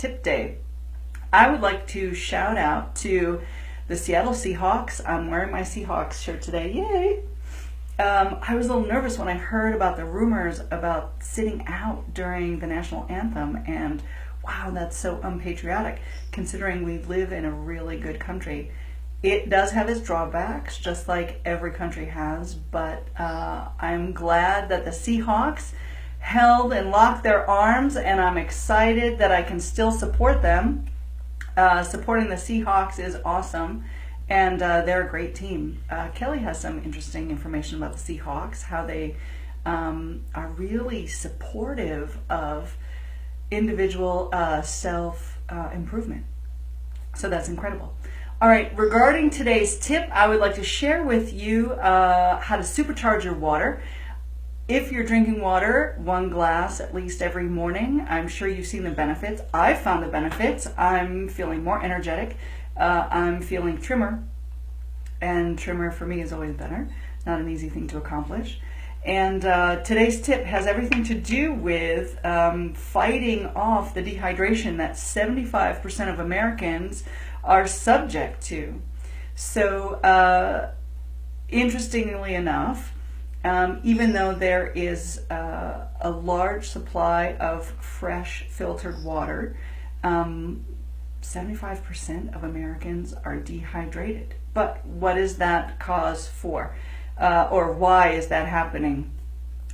Tip Day. I would like to shout out to the Seattle Seahawks. I'm wearing my Seahawks shirt today. Yay! I was a little nervous when I heard about the rumors about sitting out during the national anthem, and wow, that's so unpatriotic considering we live in a really good country. It does have its drawbacks, just like every country has, but I'm glad that the Seahawks held and locked their arms, and I'm excited that I can still support them. Supporting the Seahawks is awesome, and they're a great team. Kelly has some interesting information about the Seahawks, how they are really supportive of individual self-improvement. So that's incredible. All right, regarding today's tip, I would like to share with you how to supercharge your water. If you're drinking water, 1 glass at least every morning, I'm sure you've seen the benefits. I've found the benefits. I'm feeling more energetic. I'm feeling trimmer, and trimmer for me is always better. Not an easy thing to accomplish. And today's tip has everything to do with fighting off the dehydration that 75% of Americans are subject to. So interestingly enough, even though there is a large supply of fresh filtered water, 75% of Americans are dehydrated. But what is that cause for? Or why is that happening?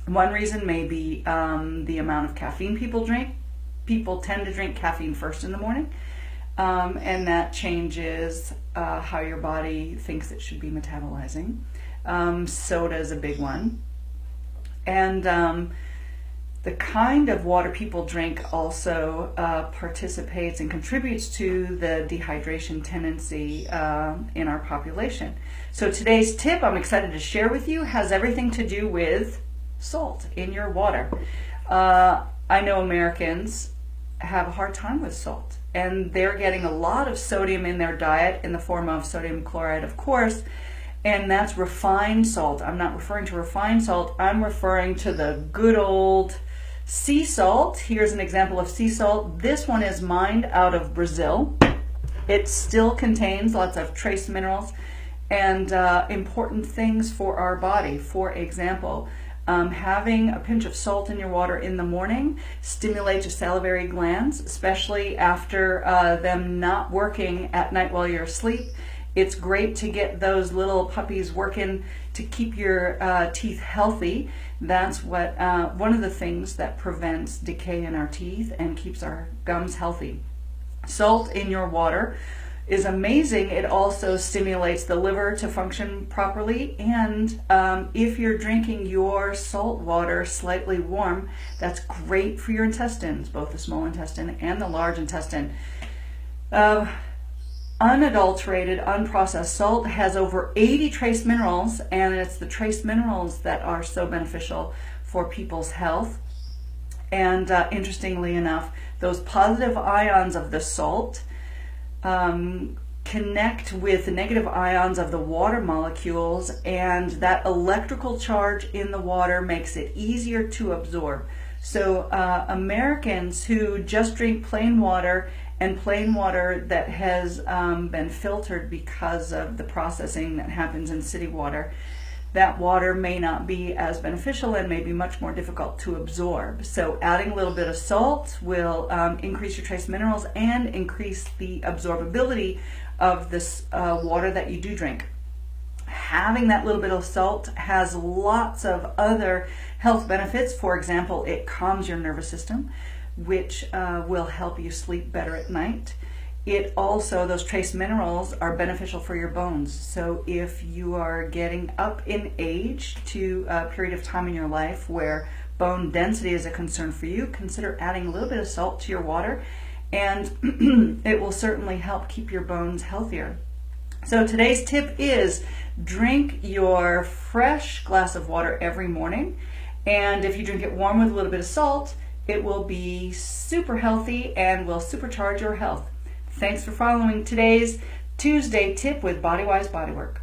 One reason may be the amount of caffeine people drink. People tend to drink caffeine first in the morning, and that changes how your body thinks it should be metabolizing. Soda is a big one. And the kind of water people drink also participates and contributes to the dehydration tendency in our population. So today's tip I'm excited to share with you has everything to do with salt in your water. I know Americans have a hard time with salt, and they're getting a lot of sodium in their diet in the form of sodium chloride, of course, and that's refined salt. I'm not referring to refined salt, I'm referring to the good old sea salt. Here's an example of sea salt. This one is mined out of Brazil. It still contains lots of trace minerals and important things for our body. For example, having a pinch of salt in your water in the morning stimulates your salivary glands, especially after them not working at night while you're asleep. It's great to get those little puppies working to keep your teeth healthy. That's what one of the things that prevents decay in our teeth and keeps our gums healthy. Salt in your water is amazing. It also stimulates the liver to function properly, and if you're drinking your salt water slightly warm, that's great for your intestines, both the small intestine and the large intestine. Unadulterated, unprocessed salt has over 80 trace minerals, and it's the trace minerals that are so beneficial for people's health. And interestingly enough, those positive ions of the salt connect with the negative ions of the water molecules, and that electrical charge in the water makes it easier to absorb. So Americans who just drink plain water, and plain water that has been filtered because of the processing that happens in city water, that water may not be as beneficial and may be much more difficult to absorb. So adding a little bit of salt will increase your trace minerals and increase the absorbability of this water that you do drink. Having that little bit of salt has lots of other health benefits. For example, it calms your nervous system, which will help you sleep better at night. It also, those trace minerals are beneficial for your bones. So if you are getting up in age to a period of time in your life where bone density is a concern for you, consider adding a little bit of salt to your water, and it will certainly help keep your bones healthier. So today's tip is drink your fresh glass of water every morning, and if you drink it warm with a little bit of salt, it will be super healthy and will supercharge your health. Thanks for following today's Tuesday tip with Bodywise Bodywork.